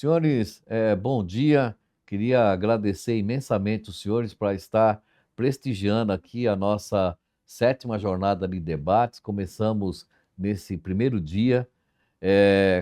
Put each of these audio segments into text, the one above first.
Senhores, bom dia. Queria agradecer imensamente os senhores para estar prestigiando aqui a nossa sétima jornada de debates. Começamos nesse primeiro dia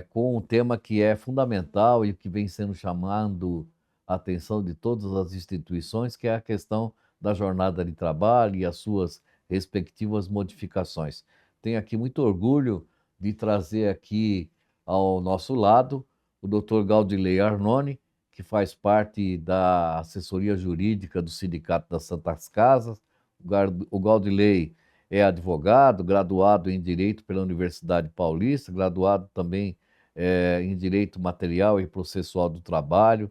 com um tema que é fundamental e que vem sendo chamando a atenção de todas as instituições, que é a questão da jornada de trabalho e as suas respectivas modificações. Tenho aqui muito orgulho de trazer aqui ao nosso lado o Dr. Gaudilei Arnone, que faz parte da assessoria jurídica do Sindicato das Santas Casas. O Gaudilei é advogado, graduado em Direito pela Universidade Paulista, graduado também em Direito Material e Processual do Trabalho,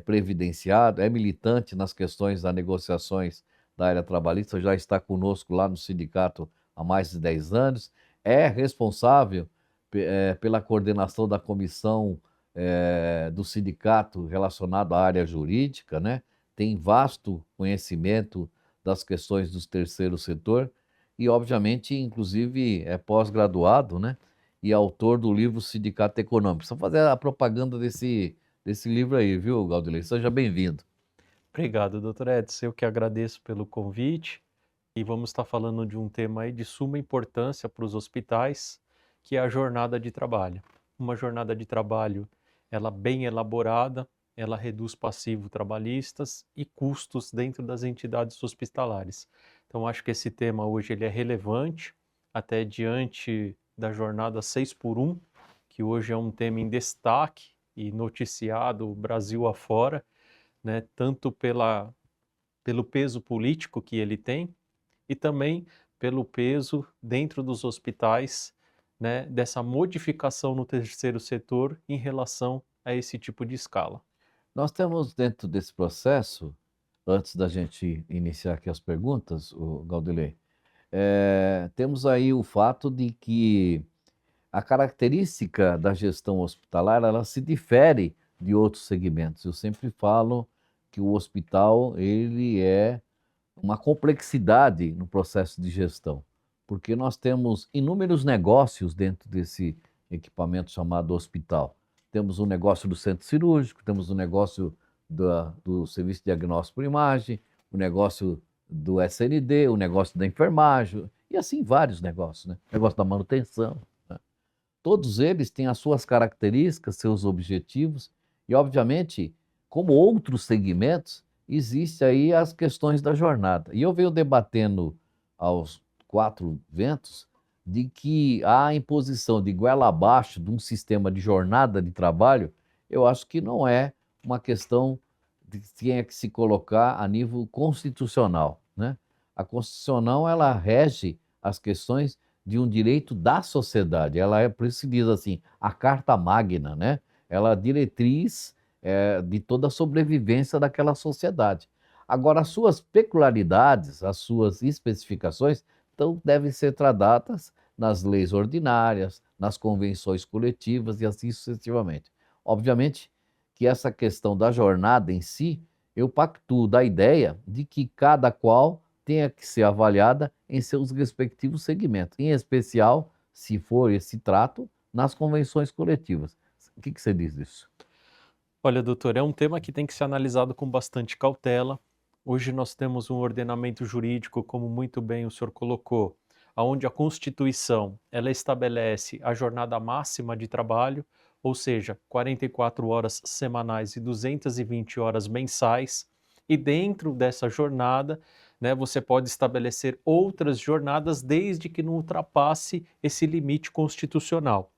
previdenciado, é militante nas questões das negociações da área trabalhista, já está conosco lá no sindicato há mais de 10 anos, é responsável pela coordenação da comissão do sindicato relacionado à área jurídica, né? Tem vasto conhecimento das questões do terceiro setor e, obviamente, inclusive, é pós-graduado, né? E autor do livro Sindicato Econômico. Precisa fazer a propaganda desse livro aí, viu, Galdilei? Seja bem-vindo. Obrigado, doutor Edson. Eu que agradeço pelo convite e vamos estar falando de um tema aí de suma importância para os hospitais, que é a jornada de trabalho. Uma jornada de trabalho, ela bem elaborada, ela reduz passivo trabalhistas e custos dentro das entidades hospitalares. Então, acho que esse tema hoje ele é relevante, até diante da jornada 6 por 1, que hoje é um tema em destaque e noticiado Brasil afora, né, tanto pelo peso político que ele tem e também pelo peso dentro dos hospitais, né, dessa modificação no terceiro setor em relação a esse tipo de escala. Nós temos dentro desse processo, antes da gente iniciar aqui as perguntas, o Galdilei, temos aí o fato de que a característica da gestão hospitalar, ela se difere de outros segmentos. Eu sempre falo que o hospital, ele é uma complexidade no processo de gestão, porque nós temos inúmeros negócios dentro desse equipamento chamado hospital. Temos o negócio do centro cirúrgico, temos o negócio do serviço de diagnóstico por imagem, o negócio do SND, o negócio da enfermagem, e assim vários negócios, né? O negócio da manutenção. Né? Todos eles têm as suas características, seus objetivos, e, obviamente, como outros segmentos, existe aí as questões da jornada. E eu venho debatendo aos quatro ventos de que a imposição de goela abaixo de um sistema de jornada de trabalho, eu acho que não é uma questão que tenha que se colocar a nível constitucional, né? A Constituição, ela rege as questões de um direito da sociedade. Ela é, por isso se diz assim, a Carta Magna, né? Ela é a diretriz de toda a sobrevivência daquela sociedade. Agora, as suas peculiaridades, as suas especificações, então devem ser tratadas nas leis ordinárias, nas convenções coletivas e assim sucessivamente. Obviamente que essa questão da jornada em si, eu pactuo da ideia de que cada qual tenha que ser avaliada em seus respectivos segmentos, em especial, se for esse trato, nas convenções coletivas. O que você diz disso? Olha, doutor, é um tema que tem que ser analisado com bastante cautela. Hoje nós temos um ordenamento jurídico, como muito bem o senhor colocou, aonde a Constituição ela estabelece a jornada máxima de trabalho, ou seja, 44 horas semanais e 220 horas mensais. E dentro dessa jornada, né, você pode estabelecer outras jornadas desde que não ultrapasse esse limite constitucional.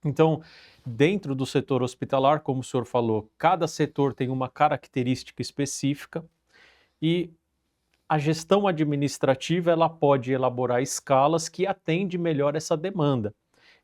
Então, dentro do setor hospitalar, como o senhor falou, cada setor tem uma característica específica e a gestão administrativa ela pode elaborar escalas que atendem melhor essa demanda.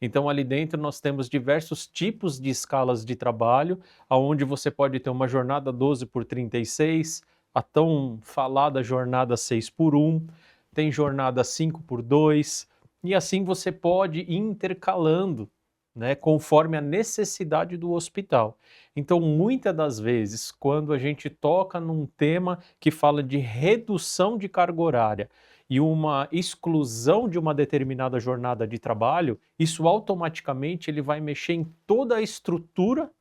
Então, ali dentro nós temos diversos tipos de escalas de trabalho, aonde você pode ter uma jornada 12 por 36, a tão falada jornada 6 por 1, tem jornada 5 por 2, e assim você pode ir intercalando, né, conforme a necessidade do hospital. Então, muitas das vezes, quando a gente toca num tema que fala de redução de carga horária e uma exclusão de uma determinada jornada de trabalho, isso automaticamente ele vai mexer em toda a estrutura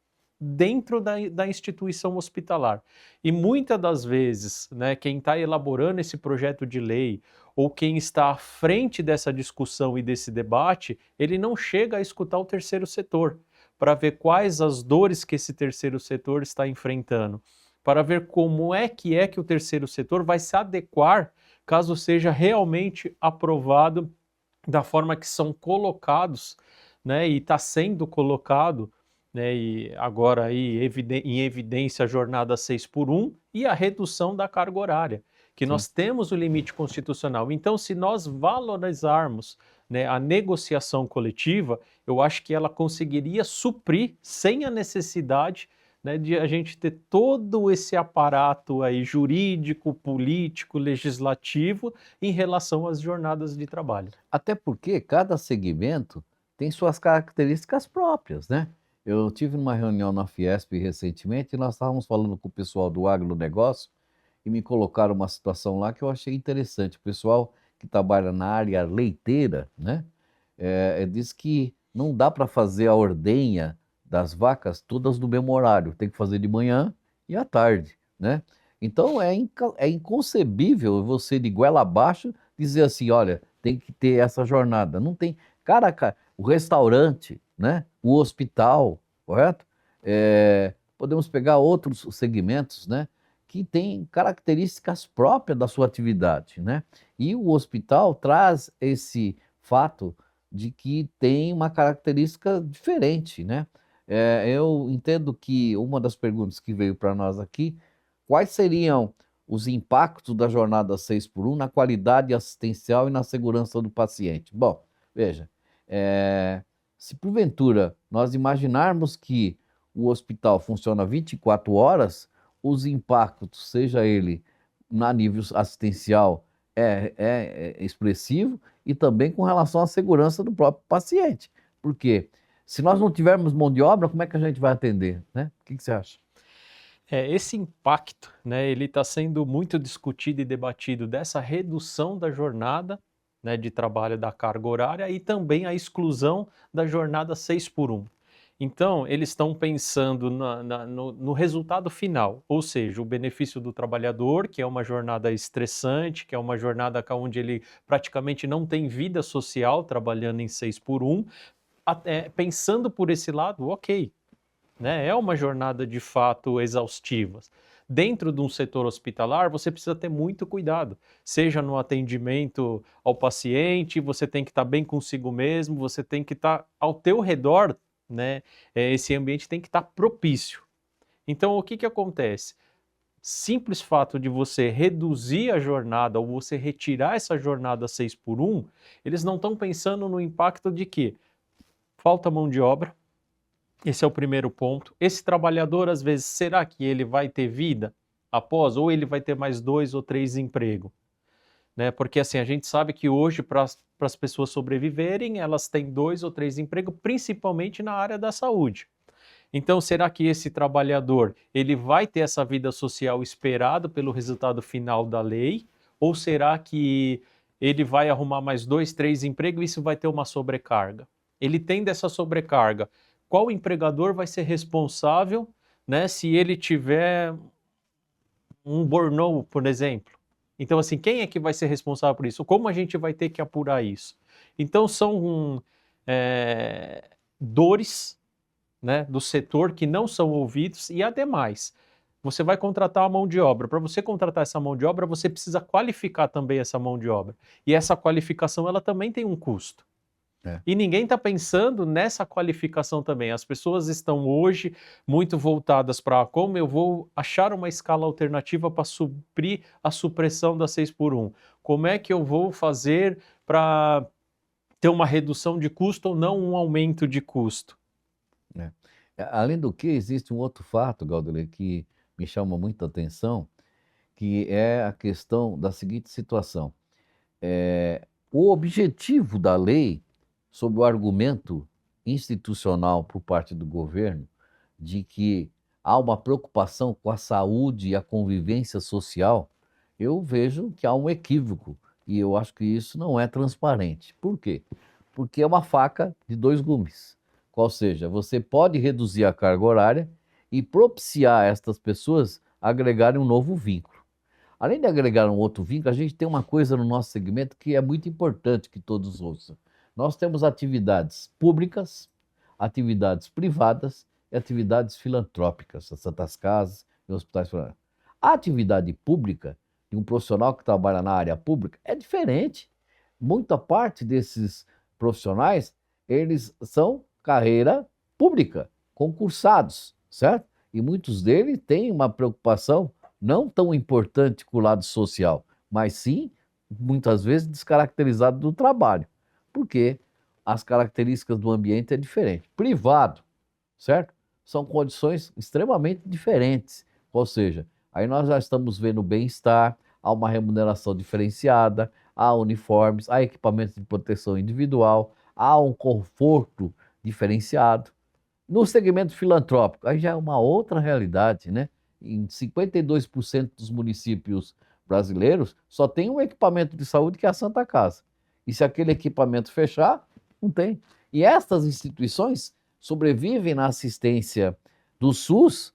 dentro da instituição hospitalar. E muitas das vezes, né, quem está elaborando esse projeto de lei ou quem está à frente dessa discussão e desse debate, ele não chega a escutar o terceiro setor para ver quais as dores que esse terceiro setor está enfrentando, para ver como é que o terceiro setor vai se adequar caso seja realmente aprovado da forma que são colocados, né, e está sendo colocado, né, e agora aí em evidência a jornada 6 por 1 e a redução da carga horária, que Sim. nós temos o limite constitucional. Então, se nós valorizarmos, né, a negociação coletiva, eu acho que ela conseguiria suprir sem a necessidade, né, de a gente ter todo esse aparato aí jurídico, político, legislativo em relação às jornadas de trabalho. Até porque cada segmento tem suas características próprias, né? Eu tive numa reunião na Fiesp recentemente e nós estávamos falando com o pessoal do agronegócio e me colocaram uma situação lá que eu achei interessante. O pessoal que trabalha na área leiteira, né? Diz que não dá para fazer a ordenha das vacas todas no mesmo horário, tem que fazer de manhã e à tarde, né? Então é inconcebível você de goela abaixo dizer assim, olha, tem que ter essa jornada. Não tem. Cara, o restaurante, né? O hospital, correto? Podemos pegar outros segmentos, né? Que têm características próprias da sua atividade, né? E o hospital traz esse fato de que tem uma característica diferente, né? Eu entendo que uma das perguntas que veio para nós aqui, quais seriam os impactos da jornada 6 por 1 na qualidade assistencial e na segurança do paciente? Bom, veja, se porventura nós imaginarmos que o hospital funciona 24 horas, os impactos, seja ele na nível assistencial, é expressivo e também com relação à segurança do próprio paciente. Por quê? Se nós não tivermos mão de obra, como é que a gente vai atender, né? O que você acha? Esse impacto, né, ele está sendo muito discutido e debatido dessa redução da jornada, né, de trabalho da carga horária e também a exclusão da jornada 6 por 1. Então, eles estão pensando no resultado final, ou seja, o benefício do trabalhador, que é uma jornada estressante, que é uma jornada onde ele praticamente não tem vida social trabalhando em 6 por 1, pensando por esse lado, ok, né? É uma jornada de fato exaustiva. Dentro de um setor hospitalar, você precisa ter muito cuidado, seja no atendimento ao paciente, você tem que estar bem consigo mesmo, você tem que estar ao teu redor, né? Esse ambiente tem que estar propício. Então, o que que acontece? Simples fato de você reduzir a jornada ou você retirar essa jornada 6 por 1, eles não estão pensando no impacto de que falta mão de obra. Esse é o primeiro ponto. Esse trabalhador, às vezes, será que ele vai ter vida após, ou ele vai ter mais 2 ou 3 empregos? Né? Porque assim, a gente sabe que hoje, para as pessoas sobreviverem, elas têm 2 ou 3 empregos, principalmente na área da saúde. Então, será que esse trabalhador ele vai ter essa vida social esperado pelo resultado final da lei? Ou será que ele vai arrumar mais 2, 3 empregos e isso vai ter uma sobrecarga? Ele tem dessa sobrecarga, qual empregador vai ser responsável, né, se ele tiver um burnout, por exemplo? Então, assim, quem é que vai ser responsável por isso? Como a gente vai ter que apurar isso? Então, são dores, né, do setor que não são ouvidos e, ademais, você vai contratar a mão de obra. Para você contratar essa mão de obra, você precisa qualificar também essa mão de obra. E essa qualificação, ela também tem um custo. É. E ninguém está pensando nessa qualificação também. As pessoas estão hoje muito voltadas para como eu vou achar uma escala alternativa para suprir a supressão da 6 por 1. Como é que eu vou fazer para ter uma redução de custo ou não um aumento de custo? É. Além do que, existe um outro fato, Galdolê, que me chama muita atenção, que é a questão da seguinte situação. O objetivo da lei, sob o argumento institucional por parte do governo, de que há uma preocupação com a saúde e a convivência social, eu vejo que há um equívoco e eu acho que isso não é transparente. Por quê? Porque é uma faca de dois gumes. Qual seja, você pode reduzir a carga horária e propiciar estas pessoas agregarem um novo vínculo. Além de agregar um outro vínculo, a gente tem uma coisa no nosso segmento que é muito importante que todos ouçam. Nós temos atividades públicas, atividades privadas e atividades filantrópicas, as Santas Casas e hospitais filantrópicos. A atividade pública de um profissional que trabalha na área pública é diferente. Muita parte desses profissionais, eles são carreira pública, concursados, certo? E muitos deles têm uma preocupação não tão importante com o lado social, mas sim, muitas vezes, descaracterizado do trabalho, porque as características do ambiente é diferente. Privado, certo? São condições extremamente diferentes, ou seja, aí nós já estamos vendo bem-estar, há uma remuneração diferenciada, há uniformes, há equipamentos de proteção individual, há um conforto diferenciado. No segmento filantrópico, aí já é uma outra realidade, né? Em 52% dos municípios brasileiros, só tem um equipamento de saúde que é a Santa Casa. E se aquele equipamento fechar, não tem. E estas instituições sobrevivem na assistência do SUS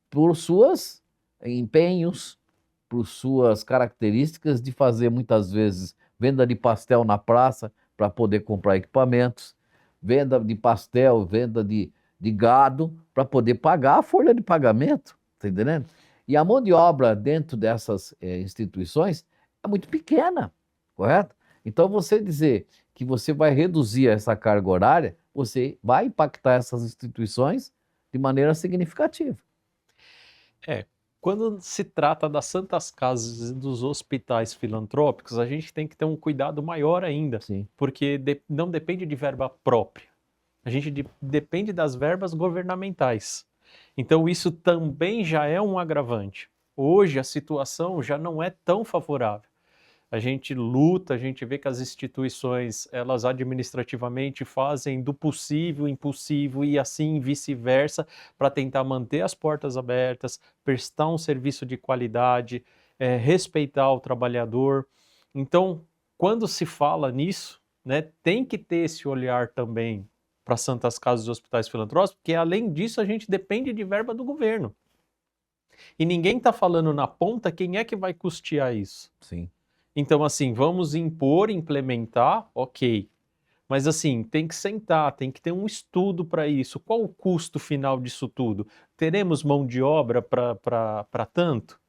por seus empenhos, por suas características de fazer muitas vezes venda de pastel na praça para poder comprar equipamentos, venda de pastel, venda de gado para poder pagar a folha de pagamento, tá entendendo? E a mão de obra dentro dessas instituições é muito pequena, correto? Então você dizer que você vai reduzir essa carga horária, você vai impactar essas instituições de maneira significativa. Quando se trata das Santas Casas e dos hospitais filantrópicos, a gente tem que ter um cuidado maior ainda, Sim. porque não depende de verba própria. A gente depende das verbas governamentais. Então isso também já é um agravante. Hoje a situação já não é tão favorável. A gente luta, a gente vê que as instituições, elas administrativamente fazem do possível, impossível e assim vice-versa para tentar manter as portas abertas, prestar um serviço de qualidade, respeitar o trabalhador. Então, quando se fala nisso, né, tem que ter esse olhar também para Santas Casas e hospitais filantrópicos, porque além disso a gente depende de verba do governo. E ninguém está falando na ponta quem é que vai custear isso. Sim. Então, assim, vamos impor, implementar, ok. Mas, assim, tem que sentar, tem que ter um estudo para isso. Qual o custo final disso tudo? Teremos mão de obra para tanto?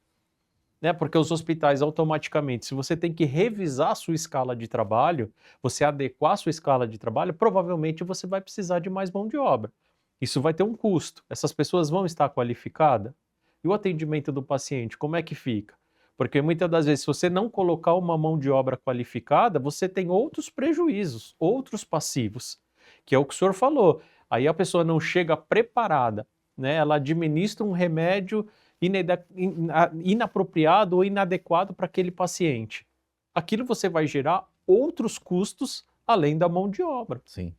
Né? Porque os hospitais, automaticamente, se você tem que revisar a sua escala de trabalho, você adequar a sua escala de trabalho, provavelmente você vai precisar de mais mão de obra. Isso vai ter um custo. Essas pessoas vão estar qualificadas? E o atendimento do paciente, como é que fica? Porque muitas das vezes, se você não colocar uma mão de obra qualificada, você tem outros prejuízos, outros passivos, que é o que o senhor falou. Aí a pessoa não chega preparada, né? Ela administra um remédio inapropriado ou inadequado para aquele paciente. Aquilo você vai gerar outros custos além da mão de obra. Sim.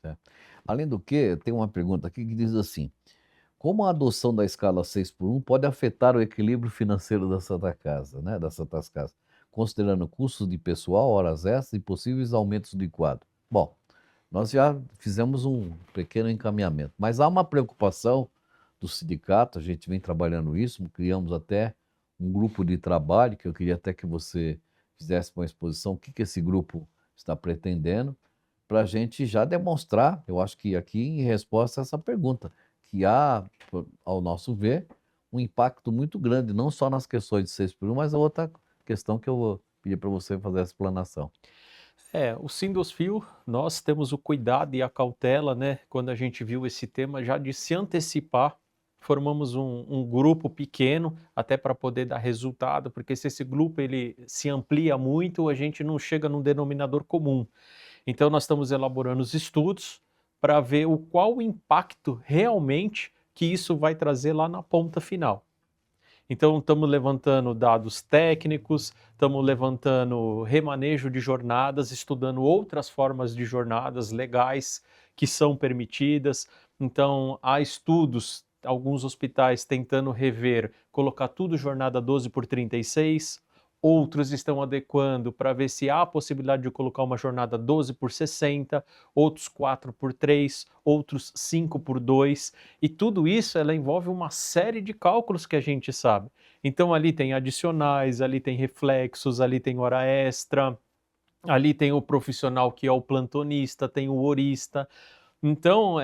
É. Além do que, tem uma pergunta aqui que diz assim: como a adoção da escala 6x1 pode afetar o equilíbrio financeiro da Santa Casa, né, das Santas Casas, considerando custos de pessoal, horas extras e possíveis aumentos de quadro? Bom, nós já fizemos um pequeno encaminhamento, mas há uma preocupação do sindicato, a gente vem trabalhando isso, criamos até um grupo de trabalho, que eu queria até que você fizesse uma exposição, o que esse grupo está pretendendo, para a gente já demonstrar, eu acho que aqui em resposta a essa pergunta, que há, ao nosso ver, um impacto muito grande, não só nas questões de 6x1, mas a outra questão que eu vou pedir para você fazer essa explanação. O Sindosfil, nós temos o cuidado e a cautela, né, quando a gente viu esse tema, já de se antecipar. Formamos um grupo pequeno, até para poder dar resultado, porque se esse grupo ele se amplia muito, a gente não chega num denominador comum. Então nós estamos elaborando os estudos para ver qual o impacto realmente que isso vai trazer lá na ponta final. Então estamos levantando dados técnicos, estamos levantando remanejo de jornadas, estudando outras formas de jornadas legais que são permitidas. Então há estudos, alguns hospitais tentando rever, colocar tudo jornada 12 por 36, outros estão adequando para ver se há a possibilidade de colocar uma jornada 12 por 60, outros 4 por 3, outros 5 por 2, e tudo isso ela envolve uma série de cálculos que a gente sabe. Então ali tem adicionais, ali tem reflexos, ali tem hora extra, ali tem o profissional que é o plantonista, tem o horista. Então,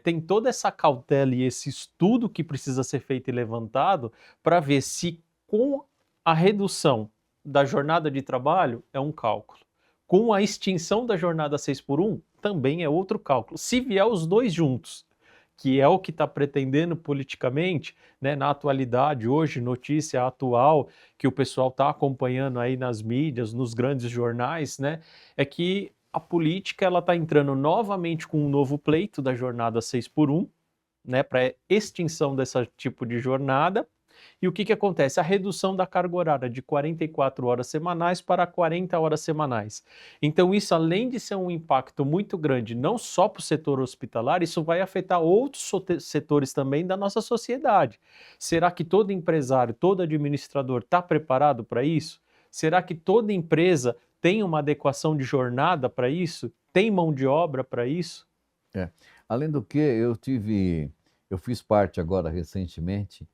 tem toda essa cautela e esse estudo que precisa ser feito e levantado para ver se com a redução da jornada de trabalho é um cálculo. Com a extinção da jornada 6 por 1 também é outro cálculo. Se vier os dois juntos, que é o que está pretendendo politicamente, né, na atualidade, hoje, notícia atual, que o pessoal está acompanhando aí nas mídias, nos grandes jornais, né, é que a política ela está entrando novamente com um novo pleito da jornada 6 por 1, né, para extinção desse tipo de jornada. E o que, que acontece? A redução da carga horária de 44 horas semanais para 40 horas semanais. Então, isso, além de ser um impacto muito grande, não só para o setor hospitalar, isso vai afetar outros setores também da nossa sociedade. Será que todo empresário, todo administrador está preparado para isso? Será que toda empresa tem uma adequação de jornada para isso? Tem mão de obra para isso? É. Além do que, eu fiz parte agora recentemente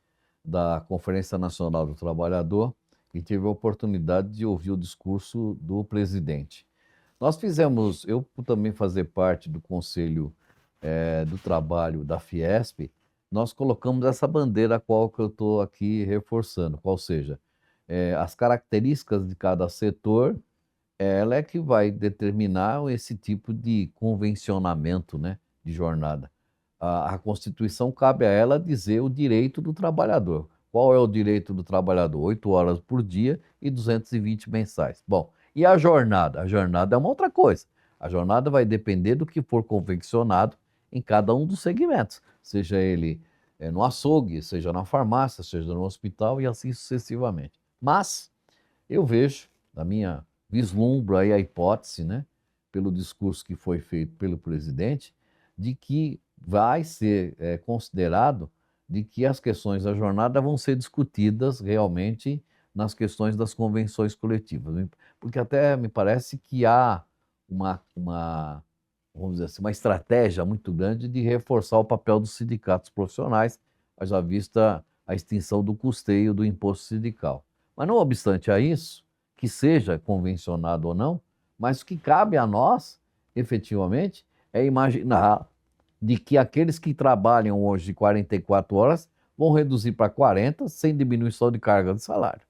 da Conferência Nacional do Trabalhador e tive a oportunidade de ouvir o discurso do presidente. Nós fizemos, eu por também fazer parte do Conselho do Trabalho da Fiesp, nós colocamos essa bandeira a qual que eu estou aqui reforçando, qual seja, as características de cada setor, ela é que vai determinar esse tipo de convencionamento, né, de jornada. A Constituição cabe a ela dizer o direito do trabalhador. Qual é o direito do trabalhador? 8 horas por dia e 220 mensais. Bom, e a jornada? A jornada é uma outra coisa. A jornada vai depender do que for convencionado em cada um dos segmentos, seja ele no açougue, seja na farmácia, seja no hospital e assim sucessivamente. Mas eu vejo, na minha vislumbro aí a hipótese, né, pelo discurso que foi feito pelo presidente, de que vai ser considerado de que as questões da jornada vão ser discutidas realmente nas questões das convenções coletivas, né? Porque até me parece que há vamos dizer assim, uma estratégia muito grande de reforçar o papel dos sindicatos profissionais, haja vista a extinção do custeio do imposto sindical. Mas não obstante a isso, que seja convencionado ou não, mas o que cabe a nós, efetivamente, é imaginar de que aqueles que trabalham hoje 44 horas vão reduzir para 40 sem diminuição de carga de salário,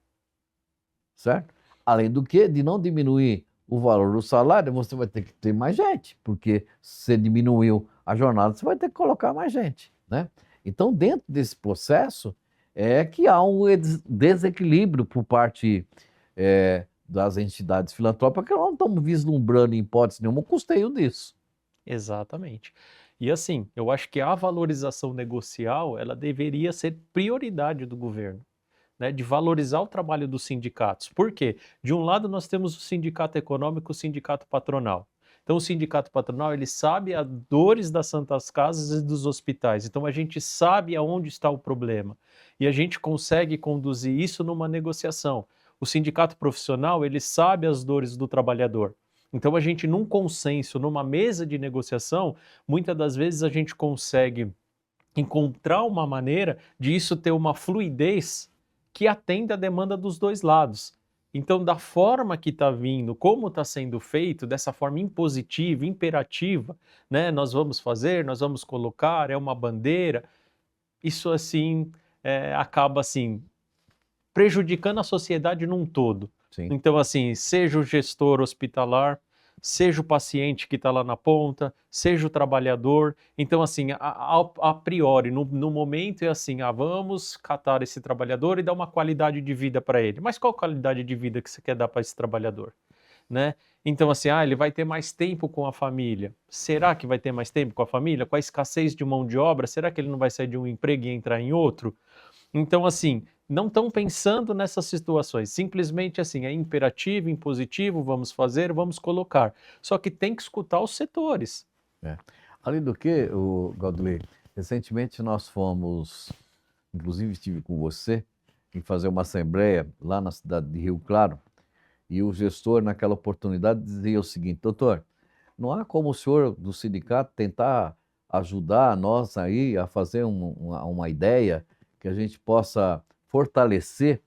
certo? Além do que, de não diminuir o valor do salário, você vai ter que ter mais gente, porque se você diminuiu a jornada, você vai ter que colocar mais gente, né? Então, dentro desse processo, é que há um desequilíbrio por parte das entidades filantrópicas, que não estamos vislumbrando em hipótese nenhuma o custeio disso. Exatamente. E assim, eu acho que a valorização negocial, ela deveria ser prioridade do governo, né, de valorizar o trabalho dos sindicatos. Por quê? De um lado nós temos o sindicato econômico, o sindicato patronal. Então o sindicato patronal, ele sabe as dores das santas casas e dos hospitais. Então a gente sabe aonde está o problema e a gente consegue conduzir isso numa negociação. O sindicato profissional, ele sabe as dores do trabalhador. Então a gente num consenso, numa mesa de negociação, muitas das vezes a gente consegue encontrar uma maneira de isso ter uma fluidez que atenda a demanda dos dois lados. Então, da forma que está vindo, como está sendo feito, dessa forma impositiva, imperativa, né? Nós vamos fazer, nós vamos colocar, é uma bandeira. Isso assim acaba assim prejudicando a sociedade num todo. Sim. Então, assim, seja o gestor hospitalar, seja o paciente que está lá na ponta, seja o trabalhador. Então, assim, a priori, no momento é assim, vamos catar esse trabalhador e dar uma qualidade de vida para ele. Mas qual qualidade de vida que você quer dar para esse trabalhador? Né? Então, assim, ele vai ter mais tempo com a família. Será que vai ter mais tempo com a família? Com a escassez de mão de obra, será que ele não vai sair de um emprego e entrar em outro? Então, assim, não estão pensando nessas situações. Simplesmente assim, é imperativo, impositivo, vamos fazer, vamos colocar. Só que tem que escutar os setores. Além do que, o Galdley, recentemente nós fomos, inclusive estive com você, em fazer uma assembleia lá na cidade de Rio Claro, e o gestor, naquela oportunidade, dizia o seguinte: doutor, não há como o senhor do sindicato tentar ajudar nós aí a fazer uma ideia que a gente possa fortalecer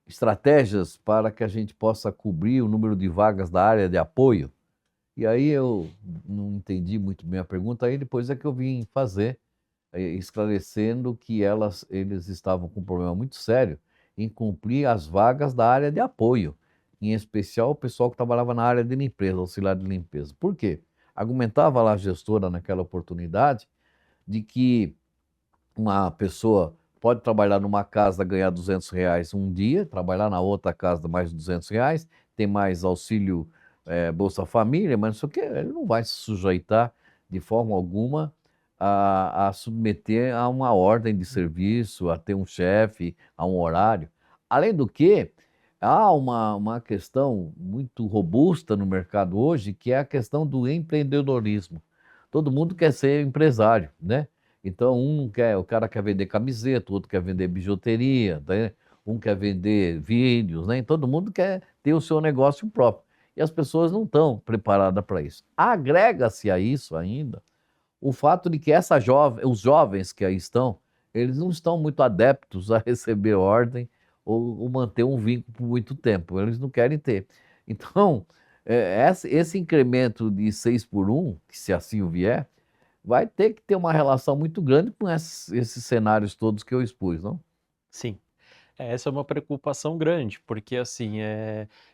estratégias para que a gente possa cobrir o número de vagas da área de apoio? E aí eu não entendi muito bem a pergunta, aí depois é que eu vim fazer, esclarecendo que eles estavam com um problema muito sério em cumprir as vagas da área de apoio, em especial o pessoal que trabalhava na área de limpeza, auxiliar de limpeza. Por quê? Argumentava lá a gestora naquela oportunidade de que uma pessoa pode trabalhar numa casa, ganhar R$ 200 um dia, trabalhar na outra casa mais R$ 200, tem mais auxílio Bolsa Família, mas não sei o quê, ele não vai se sujeitar de forma alguma a submeter a uma ordem de serviço, a ter um chefe, a um horário. Além do que, há uma questão muito robusta no mercado hoje, que é a questão do empreendedorismo. Todo mundo quer ser empresário, né? Então, o cara quer vender camiseta, o outro quer vender bijuteria, né? Um quer vender vídeos, né? Todo mundo quer ter o seu negócio próprio. E as pessoas não estão preparadas para isso. Agrega-se a isso ainda o fato de que os jovens que aí estão, eles não estão muito adeptos a receber ordem ou manter um vínculo por muito tempo. Eles não querem ter. Então, esse incremento de 6 por 1, que se assim o vier, vai ter que ter uma relação muito grande com esses cenários todos que eu expus, não? Sim. Essa é uma preocupação grande, porque assim,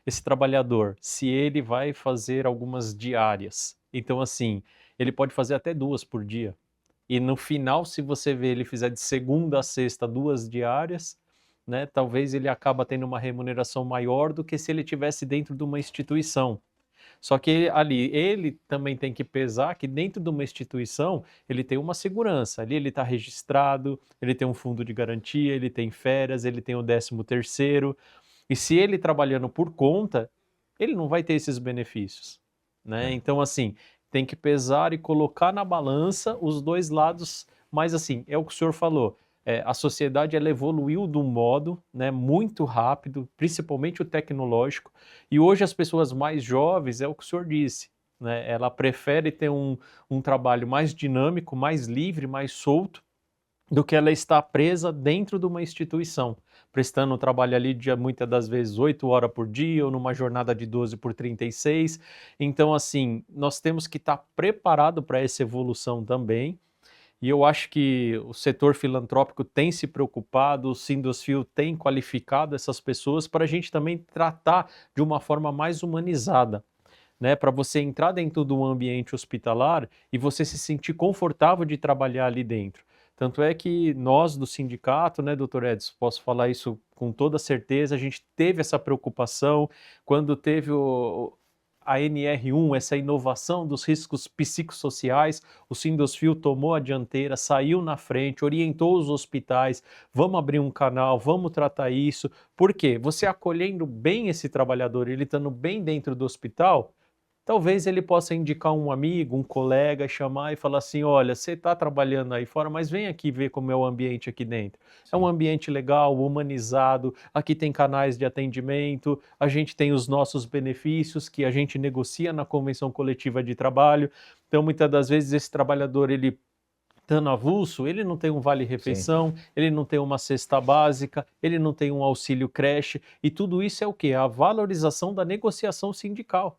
esse trabalhador, se ele vai fazer algumas diárias, então assim, ele pode fazer até 2 por dia. E no final, se você vê ele fizer de segunda a sexta 2 diárias, né, talvez ele acaba tendo uma remuneração maior do que se ele tivesse dentro de uma instituição. Só que ali ele também tem que pesar que dentro de uma instituição ele tem uma segurança. Ali ele está registrado, ele tem um fundo de garantia, ele tem férias, ele tem o 13º. E se ele trabalhando por conta, ele não vai ter esses benefícios, né? É. Então, assim, tem que pesar e colocar na balança os dois lados, mas assim, é o que o senhor falou, a sociedade ela evoluiu de um modo, né, muito rápido, principalmente o tecnológico, e hoje as pessoas mais jovens, é o que o senhor disse, né, ela prefere ter um trabalho mais dinâmico, mais livre, mais solto, do que ela estar presa dentro de uma instituição, prestando um trabalho ali de muitas das vezes 8 horas por dia ou numa jornada de 12 por 36. Então, assim, nós temos que estar preparado para essa evolução também. E eu acho que o setor filantrópico tem se preocupado, o Sindusfil tem qualificado essas pessoas para a gente também tratar de uma forma mais humanizada, né, para você entrar dentro de um ambiente hospitalar e você se sentir confortável de trabalhar ali dentro. Tanto é que nós do sindicato, né, doutor Edson, posso falar isso com toda certeza, a gente teve essa preocupação quando teve a NR1, essa inovação dos riscos psicossociais, o Sindusfil tomou a dianteira, saiu na frente, orientou os hospitais, vamos abrir um canal, vamos tratar isso. Por quê? Você acolhendo bem esse trabalhador, ele estando bem dentro do hospital, talvez ele possa indicar um amigo, um colega, chamar e falar assim: olha, você está trabalhando aí fora, mas vem aqui ver como é o ambiente aqui dentro. É um Sim. ambiente legal, humanizado, aqui tem canais de atendimento, a gente tem os nossos benefícios que a gente negocia na convenção coletiva de trabalho. Então, muitas das vezes, esse trabalhador, ele estando avulso, ele não tem um Sim. vale-refeição, ele não tem uma cesta básica, ele não tem um auxílio creche, e tudo isso é o quê? A valorização da negociação sindical.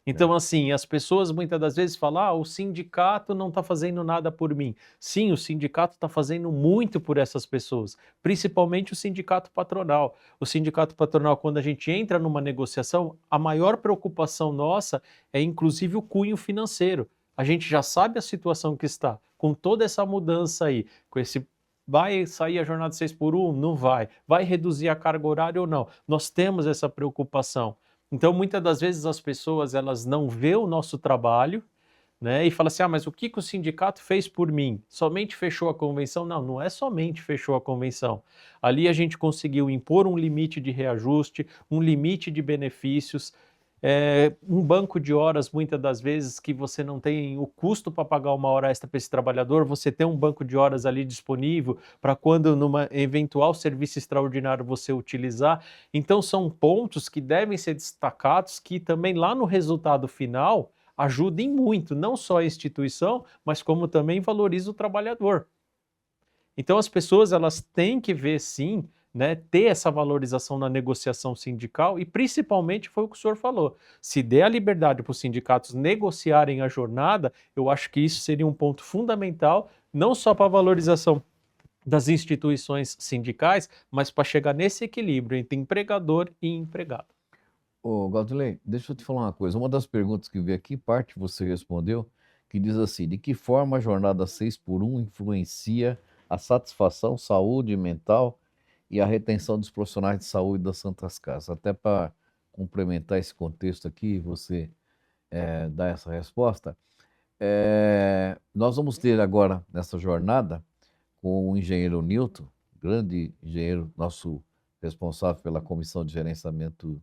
É. Então, assim, as pessoas muitas das vezes falam: ah, o sindicato não está fazendo nada por mim. Sim, o sindicato está fazendo muito por essas pessoas, principalmente o sindicato patronal. O sindicato patronal, quando a gente entra numa negociação, a maior preocupação nossa é inclusive o cunho financeiro. A gente já sabe a situação que está, com toda essa mudança aí, com esse. Vai sair a jornada 6 por 1? Não vai. Vai reduzir a carga horária ou não? Nós temos essa preocupação. Então, muitas das vezes as pessoas elas não vê o nosso trabalho, né, e fala assim: ah, mas o que que o sindicato fez por mim? Somente fechou a convenção? Não, não é somente fechou a convenção. Ali a gente conseguiu impor um limite de reajuste, um limite de benefícios, Um banco de horas, muitas das vezes, que você não tem o custo para pagar uma hora extra para esse trabalhador, você tem um banco de horas ali disponível para quando numa eventual serviço extraordinário você utilizar. Então são pontos que devem ser destacados, que também lá no resultado final ajudem muito, não só a instituição, mas como também valoriza o trabalhador. Então as pessoas elas têm que ver sim, né, ter essa valorização na negociação sindical e principalmente foi o que o senhor falou, se der a liberdade para os sindicatos negociarem a jornada, eu acho que isso seria um ponto fundamental, não só para a valorização das instituições sindicais, mas para chegar nesse equilíbrio entre empregador e empregado. Ô, Galdilei, deixa eu te falar uma coisa. Uma das perguntas que veio aqui, parte você respondeu, que diz assim: de que forma a jornada 6x1 influencia a satisfação, saúde mental e a retenção dos profissionais de saúde das Santas Casas? Até para complementar esse contexto aqui, você dá essa resposta. Nós vamos ter agora, nessa jornada, com o engenheiro Newton, grande engenheiro, nosso responsável pela comissão de gerenciamento,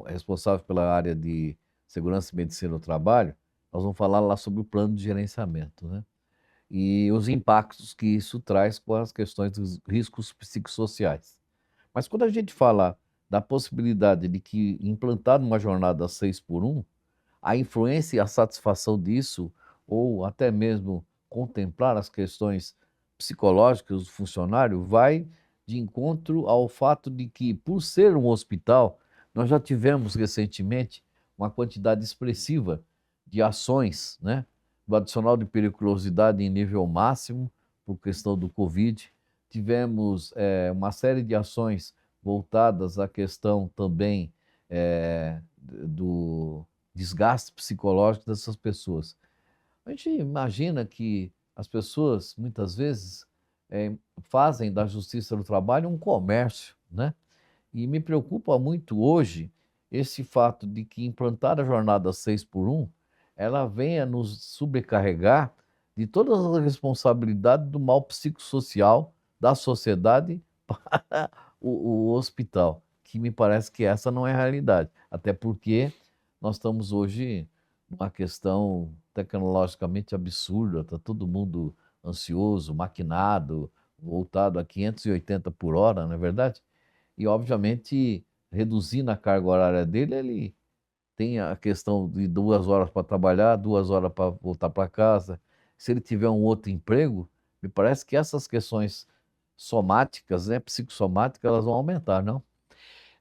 responsável pela área de segurança e medicina do trabalho, nós vamos falar lá sobre o plano de gerenciamento, né? E os impactos que isso traz com as questões dos riscos psicossociais. Mas quando a gente fala da possibilidade de que implantar uma jornada 6x1, a influência e a satisfação disso, ou até mesmo contemplar as questões psicológicas do funcionário, vai de encontro ao fato de que, por ser um hospital, nós já tivemos recentemente uma quantidade expressiva de ações, né, do adicional de periculosidade em nível máximo, por questão do Covid. Tivemos uma série de ações voltadas à questão também do desgaste psicológico dessas pessoas. A gente imagina que as pessoas, muitas vezes, fazem da justiça do trabalho um comércio, né? E me preocupa muito hoje esse fato de que implantar a jornada 6x1, ela venha nos sobrecarregar de todas as responsabilidades do mal psicossocial da sociedade para o hospital, que me parece que essa não é a realidade. Até porque nós estamos hoje numa questão tecnologicamente absurda, está todo mundo ansioso, maquinado, voltado a 580 por hora, não é verdade? E, obviamente, reduzindo a carga horária dele, ele tem a questão de 2 horas para trabalhar, 2 horas para voltar para casa. Se ele tiver um outro emprego, me parece que essas questões somáticas, né, psicossomáticas, elas vão aumentar, não?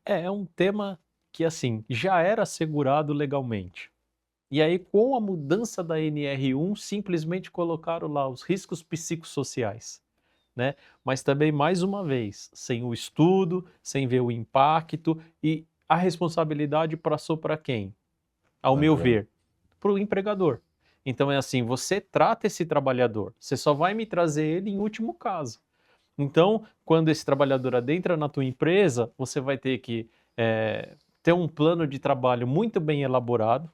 É um tema que, assim, já era assegurado legalmente. E aí, com a mudança da NR1, simplesmente colocaram lá os riscos psicossociais, né? Mas também, mais uma vez, sem o estudo, sem ver o impacto e a responsabilidade passou para quem? Ao meu ver, para o empregador. Então é assim, você trata esse trabalhador, você só vai me trazer ele em último caso. Então, quando esse trabalhador adentra na tua empresa, você vai ter que ter um plano de trabalho muito bem elaborado,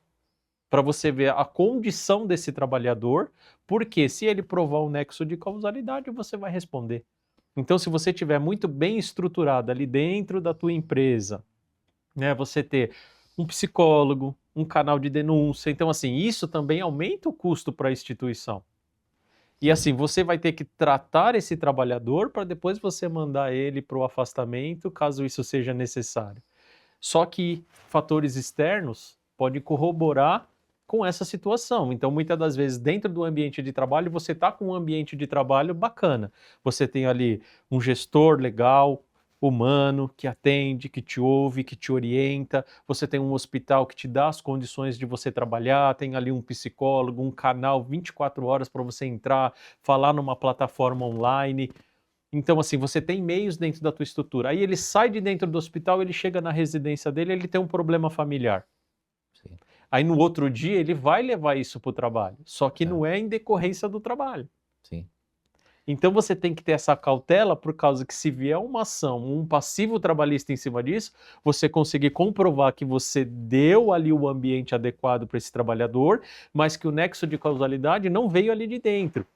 para você ver a condição desse trabalhador, porque se ele provar o nexo de causalidade, você vai responder. Então, se você tiver muito bem estruturado ali dentro da tua empresa, né, você ter um psicólogo, um canal de denúncia, então assim, isso também aumenta o custo para a instituição. E Sim. assim, você vai ter que tratar esse trabalhador para depois você mandar ele para o afastamento, caso isso seja necessário. Só que fatores externos podem corroborar com essa situação. Então, muitas das vezes, dentro do ambiente de trabalho, você está com um ambiente de trabalho bacana. Você tem ali um gestor legal, humano, que atende, que te ouve, que te orienta. Você tem um hospital que te dá as condições de você trabalhar. Tem ali um psicólogo, um canal 24 horas para você entrar, falar numa plataforma online. Então, assim, você tem meios dentro da tua estrutura. Aí ele sai de dentro do hospital, ele chega na residência dele, ele tem um problema familiar. Sim. Aí no outro dia ele vai levar isso para o trabalho, só que É, não é em decorrência do trabalho. sim. Então você tem que ter essa cautela por causa que se vier uma ação, um passivo trabalhista em cima disso, você conseguir comprovar que você deu ali o ambiente adequado para esse trabalhador, mas que o nexo de causalidade não veio ali de dentro,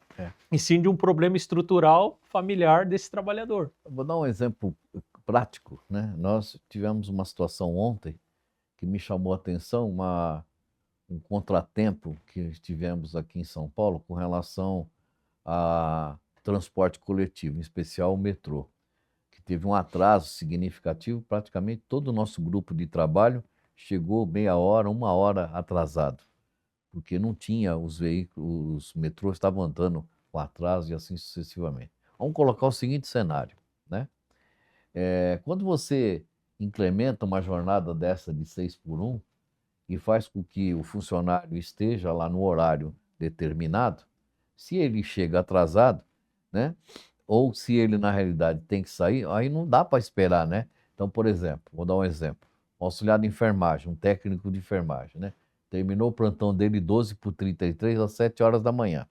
e sim de um problema estrutural familiar desse trabalhador. Eu vou dar um exemplo prático, né? Nós tivemos uma situação ontem que me chamou a atenção, um contratempo que tivemos aqui em São Paulo com relação a transporte coletivo, em especial o metrô, que teve um atraso significativo, praticamente todo o nosso grupo de trabalho chegou meia hora, uma hora atrasado, porque não tinha os veículos, os metrôs estavam andando com atraso e assim sucessivamente. Vamos colocar o seguinte cenário, né? Quando você implementa uma jornada dessa de 6 por 1 e faz com que o funcionário esteja lá no horário determinado, se ele chega atrasado, né? Ou se ele na realidade tem que sair, aí não dá para esperar, né? Então, por exemplo, vou dar um exemplo. Um auxiliar de enfermagem, um técnico de enfermagem, né? Terminou o plantão dele 12h33 às 7 horas da manhã.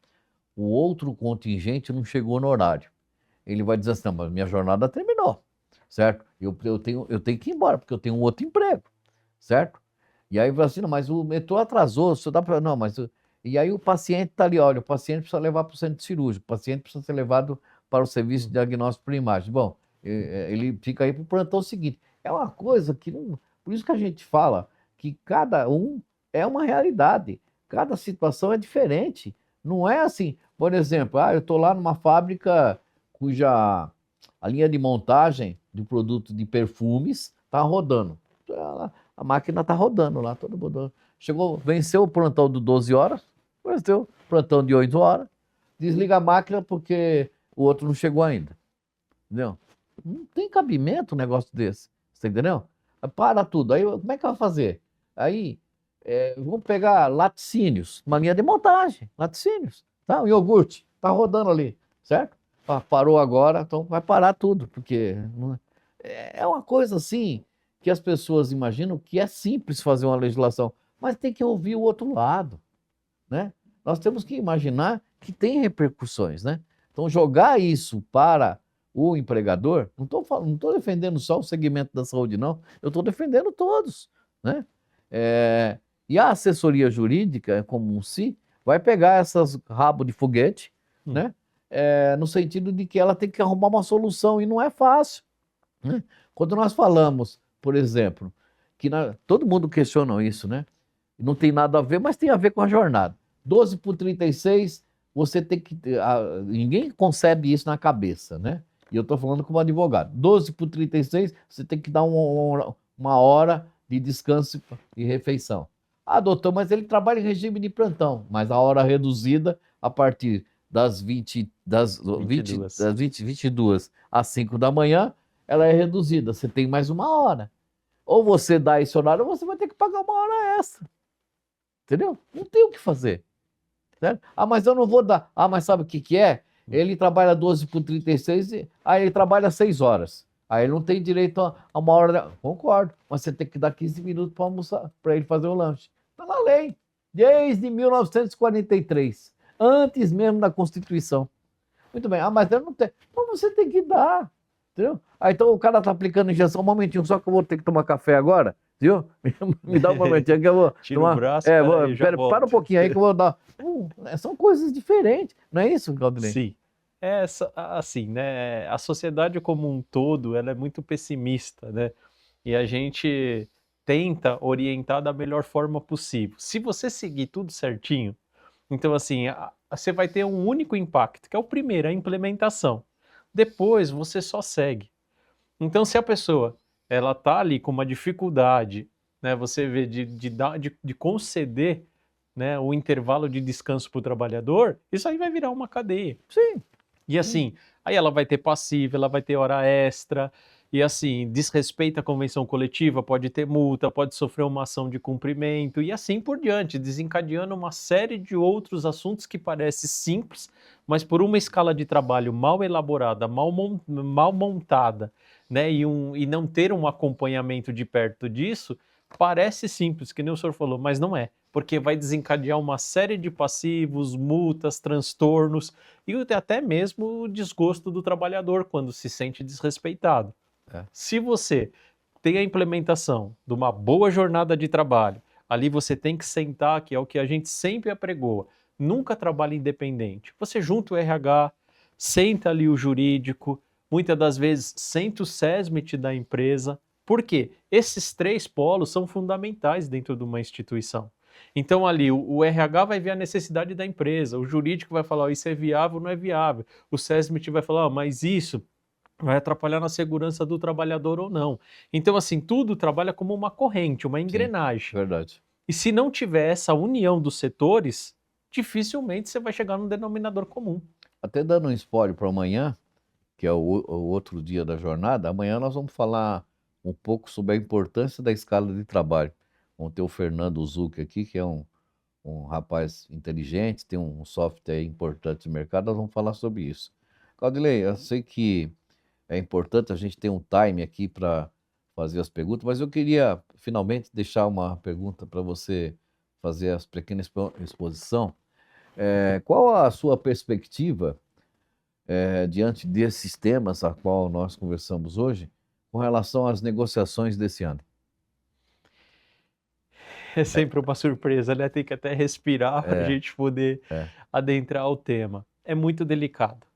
O outro contingente não chegou no horário. Ele vai dizer assim, não, mas minha jornada terminou, certo? Eu tenho que ir embora, porque eu tenho um outro emprego, certo? E aí vai assim, não, mas o metrô atrasou, só dá para... Não, mas... E aí o paciente está ali, olha, o paciente precisa levar para o centro cirúrgico, o paciente precisa ser levado para o serviço de diagnóstico por imagem. Bom, ele fica aí para o plantão seguinte. É uma coisa que não... Por isso que a gente fala que cada um é uma realidade, cada situação é diferente. Não é assim, por exemplo, eu estou lá numa fábrica cuja a linha de montagem do produto de perfumes está rodando. A máquina está rodando lá, todo mundo. Chegou, venceu o plantão de 12 horas, venceu o plantão de 8 horas, desliga a máquina porque o outro não chegou ainda. Entendeu? Não tem cabimento um negócio desse. Você entendeu? Para tudo. Aí como é que vai fazer? Aí vamos pegar laticínios, uma linha de montagem, laticínios. Tá? O iogurte, está rodando ali, certo? Parou agora, então vai parar tudo, porque é uma coisa assim que as pessoas imaginam que é simples fazer uma legislação, mas tem que ouvir o outro lado, né? Nós temos que imaginar que tem repercussões, né? Então jogar isso para o empregador, não estou defendendo só o segmento da saúde, não, eu estou defendendo todos, né? E a assessoria jurídica, como um si, vai pegar essas rabos de foguete, né? No sentido de que ela tem que arrumar uma solução, e não é fácil, né? Quando nós falamos, por exemplo, que todo mundo questiona isso, né? Não tem nada a ver, mas tem a ver com a jornada. 12h36, você tem que... ninguém concebe isso na cabeça, né? E eu estou falando como advogado. 12h36, você tem que dar uma hora de descanso e refeição. Doutor, mas ele trabalha em regime de plantão, mas a hora reduzida, a partir das 22 às 5 da manhã, ela é reduzida. Você tem mais uma hora. Ou você dá esse horário, ou você vai ter que pagar uma hora extra. Entendeu? Não tem o que fazer. Certo? Mas eu não vou dar. Mas sabe o que é? Ele trabalha 12h36, aí ele trabalha 6 horas. Aí ele não tem direito a uma hora. Concordo, mas você tem que dar 15 minutos para almoçar, para ele fazer o lanche. Está na lei, desde 1943, antes mesmo da Constituição. Muito bem, mas eu não tenho. Mas você tem que dar, entendeu? Então o cara está aplicando injeção, um momentinho, só que eu vou ter que tomar café agora, viu? Me dá um momentinho que eu vou Tira tomar... o braço, aí, para um pouquinho aí que eu vou dar... são coisas diferentes, não é isso, Claudinei? Sim. Assim, né? A sociedade como um todo, ela é muito pessimista, né? E a gente tenta orientar da melhor forma possível. Se você seguir tudo certinho, então assim, você vai ter um único impacto, que é o primeiro, a implementação. Depois você só segue. Então se a pessoa ela tá ali com uma dificuldade, né, você vê de conceder, né, o intervalo de descanso para o trabalhador, isso aí vai virar uma cadeia. Sim. E assim, aí ela vai ter passivo, ela vai ter hora extra, e assim, desrespeita a convenção coletiva, pode ter multa, pode sofrer uma ação de cumprimento, e assim por diante, desencadeando uma série de outros assuntos que parecem simples, mas por uma escala de trabalho mal elaborada, mal montada, né, e não ter um acompanhamento de perto disso, parece simples, que nem o senhor falou, mas não é, porque vai desencadear uma série de passivos, multas, transtornos, e até mesmo o desgosto do trabalhador quando se sente desrespeitado. Se você tem a implementação de uma boa jornada de trabalho, ali você tem que sentar, que é o que a gente sempre apregoa, nunca trabalhe independente. Você junta o RH, senta ali o jurídico, muitas das vezes senta o SESMIT da empresa, Por quê? Esses 3 polos são fundamentais dentro de uma instituição. Então ali o RH vai ver a necessidade da empresa, o jurídico vai falar: "Ó, isso é viável ou não é viável", o SESMIT vai falar: "Ó, mas isso vai atrapalhar na segurança do trabalhador ou não". Então assim, tudo trabalha como uma corrente, uma Sim, engrenagem. verdade. E se não tiver essa união dos setores, dificilmente você vai chegar num denominador comum. Até dando um spoiler para amanhã, que é o outro dia da jornada, amanhã nós vamos falar um pouco sobre a importância da escala de trabalho. Vamos ter o Fernando Zucchi aqui, que é um rapaz inteligente, tem um software importante no mercado, nós vamos falar sobre isso. Claudilei, eu sei que é importante a gente ter um time aqui para fazer as perguntas, mas eu queria finalmente deixar uma pergunta para você fazer as pequenas exposição. Qual a sua perspectiva diante desses temas a qual nós conversamos hoje, com relação às negociações desse ano? É sempre uma surpresa, né? Tem que até respirar para a É, gente poder é. adentrar o tema. É muito delicado,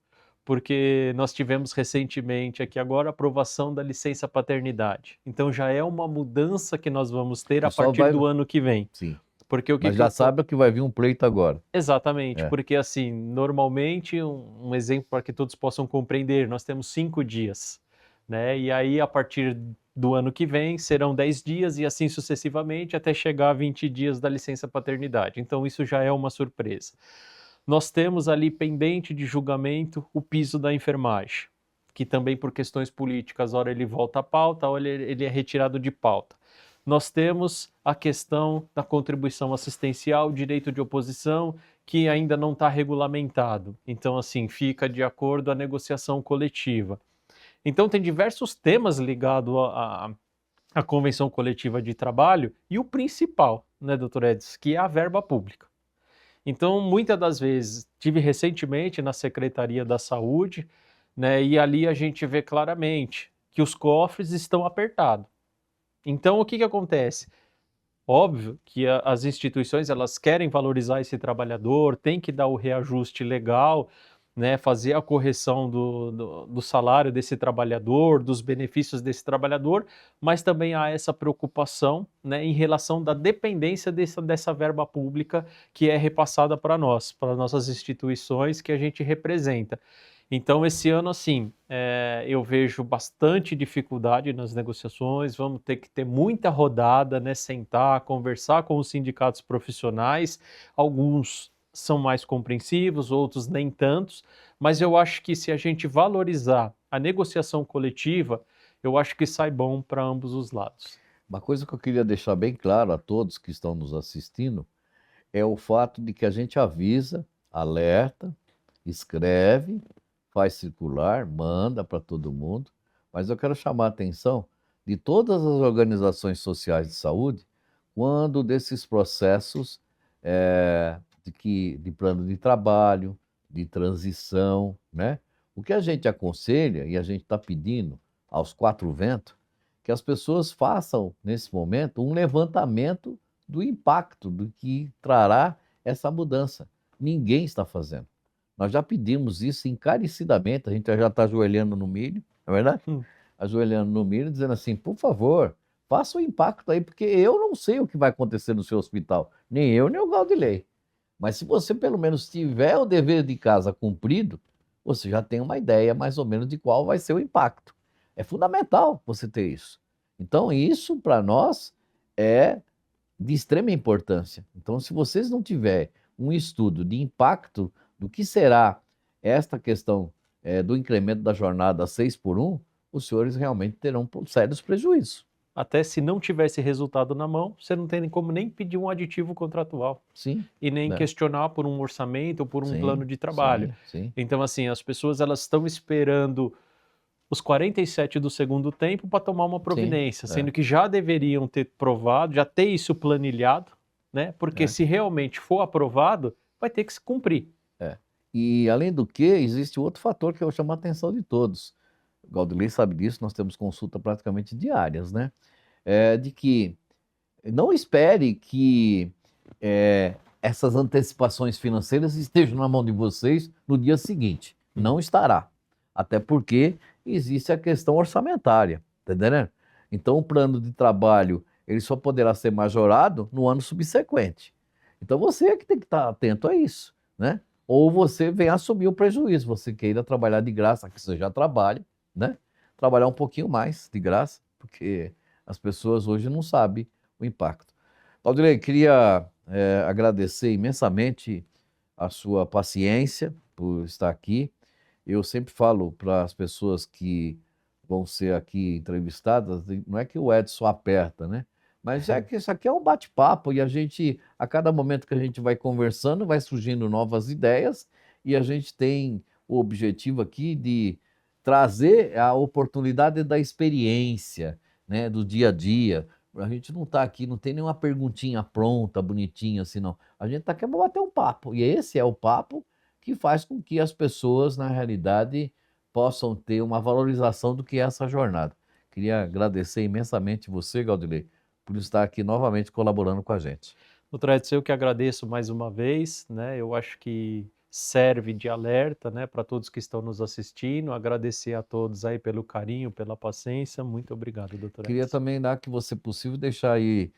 porque nós tivemos recentemente aqui agora a aprovação da licença paternidade. Então já é uma mudança que nós vamos ter Que a só partir vai. do ano que vem. Sim, Porque o que mas que já eu sabe que vai vir um pleito agora. Exatamente, É. porque assim, normalmente, um exemplo para que todos possam compreender, nós temos 5 dias, né? E aí, a partir do ano que vem, serão 10 dias e assim sucessivamente, até chegar a 20 dias da licença paternidade. Então, isso já é uma surpresa. Nós temos ali pendente de julgamento o piso da enfermagem, que também por questões políticas, ora ele volta à pauta, ora ele é retirado de pauta. Nós temos a questão da contribuição assistencial, direito de oposição, que ainda não está regulamentado. Então, assim, fica de acordo à negociação coletiva. Então, tem diversos temas ligados à convenção coletiva de trabalho e o principal, né, doutor Edson, que é a verba pública. Então, muitas das vezes, tive recentemente na Secretaria da Saúde, né, e ali a gente vê claramente que os cofres estão apertados. Então, o que que acontece? Óbvio que as instituições elas querem valorizar esse trabalhador, tem que dar o reajuste legal, né, fazer a correção do salário desse trabalhador, dos benefícios desse trabalhador, mas também há essa preocupação, né, em relação da dependência dessa verba pública que é repassada para nós, para nossas instituições que a gente representa. Então, esse ano, assim, eu vejo bastante dificuldade nas negociações, vamos ter que ter muita rodada, né, sentar, conversar com os sindicatos profissionais, alguns são mais compreensivos, outros nem tantos, mas eu acho que se a gente valorizar a negociação coletiva, eu acho que sai bom para ambos os lados. Uma coisa que eu queria deixar bem claro a todos que estão nos assistindo é o fato de que a gente avisa, alerta, escreve, faz circular, manda para todo mundo, mas eu quero chamar a atenção de todas as organizações sociais de saúde quando desses processos de plano de trabalho, de transição, né? O que a gente aconselha e a gente está pedindo aos quatro ventos, que as pessoas façam, nesse momento, um levantamento do impacto do que trará essa mudança. Ninguém está fazendo. Nós já pedimos isso encarecidamente, a gente já está ajoelhando no milho, não é verdade? Ajoelhando no milho, dizendo assim, por favor, faça o impacto aí, porque eu não sei o que vai acontecer no seu hospital, nem eu, nem o Gaudilei. Mas se você pelo menos tiver o dever de casa cumprido, você já tem uma ideia mais ou menos de qual vai ser o impacto. É fundamental você ter isso. Então, isso para nós é de extrema importância. Então, se vocês não tiverem um estudo de impacto do que será esta questão do incremento da jornada 6 por 1, os senhores realmente terão sérios prejuízos. Até se não tivesse resultado na mão, você não tem como nem pedir um aditivo contratual. Sim. E nem Né? questionar por um orçamento ou por um Sim, plano de trabalho. sim. Então, assim, as pessoas elas estão esperando os 47 do segundo tempo para tomar uma providência, sendo que já deveriam ter provado, já ter isso planilhado, né? Porque se realmente for aprovado, vai ter que se cumprir. E, além do que, existe outro fator que eu chamo a atenção de todos. O Gaudilei sabe disso, nós temos consulta praticamente diárias, né? De que não espere que essas antecipações financeiras estejam na mão de vocês no dia seguinte. Não estará. Até porque existe a questão orçamentária, tá entendendo? Então, o plano de trabalho ele só poderá ser majorado no ano subsequente. Então, você é que tem que estar atento a isso, né? Ou você vem assumir o prejuízo, você queira trabalhar de graça, que você já trabalha, né? Trabalhar um pouquinho mais de graça, porque as pessoas hoje não sabem o impacto. Claudilei, queria agradecer imensamente a sua paciência por estar aqui. Eu sempre falo para as pessoas que vão ser aqui entrevistadas, não é que o Edson aperta, né? Mas é que isso aqui é um bate-papo e a gente, a cada momento que a gente vai conversando, vai surgindo novas ideias e a gente tem o objetivo aqui de trazer a oportunidade da experiência, né, do dia a dia. A gente não está aqui, não tem nenhuma perguntinha pronta, bonitinha assim, não. A gente está aqui para bater um papo e esse é o papo que faz com que as pessoas, na realidade, possam ter uma valorização do que é essa jornada. Queria agradecer imensamente você, Gaudilei, por estar aqui novamente colaborando com a gente. Doutor Edson, eu que agradeço mais uma vez, né? Eu acho que serve de alerta, né, para todos que estão nos assistindo. Agradecer a todos aí pelo carinho, pela paciência. Muito obrigado, doutor Queria Edson. também, dar que você possível, deixar aí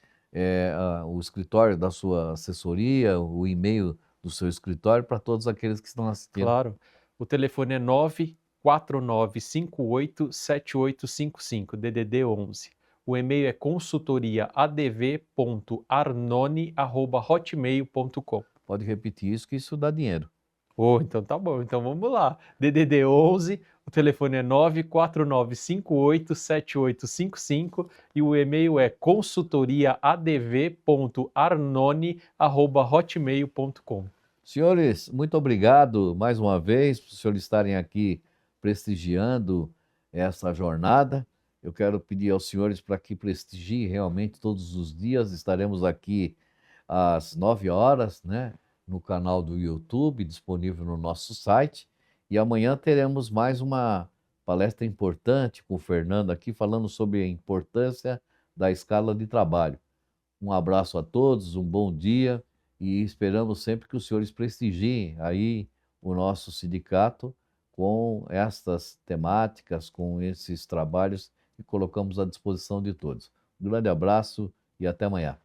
o escritório da sua assessoria, o e-mail do seu escritório para todos aqueles que estão assistindo. Claro. O telefone é 949587855, DDD 11. O e-mail é consultoriaadv.arnone@hotmail.com. Pode repetir isso, que isso dá dinheiro. Oh, então tá bom. Então vamos lá. DDD 11, o telefone é 949587855 e o e-mail é consultoriaadv.arnone@hotmail.com. Senhores, muito obrigado mais uma vez por senhores estarem aqui prestigiando essa jornada. Eu quero pedir aos senhores para que prestigiem realmente todos os dias. Estaremos aqui às 9 horas, né, no canal do YouTube, disponível no nosso site. E amanhã teremos mais uma palestra importante com o Fernando aqui, falando sobre a importância da escala de trabalho. Um abraço a todos, um bom dia e esperamos sempre que os senhores prestigiem aí o nosso sindicato com estas temáticas, com esses trabalhos que colocamos à disposição de todos. Um grande abraço e até amanhã.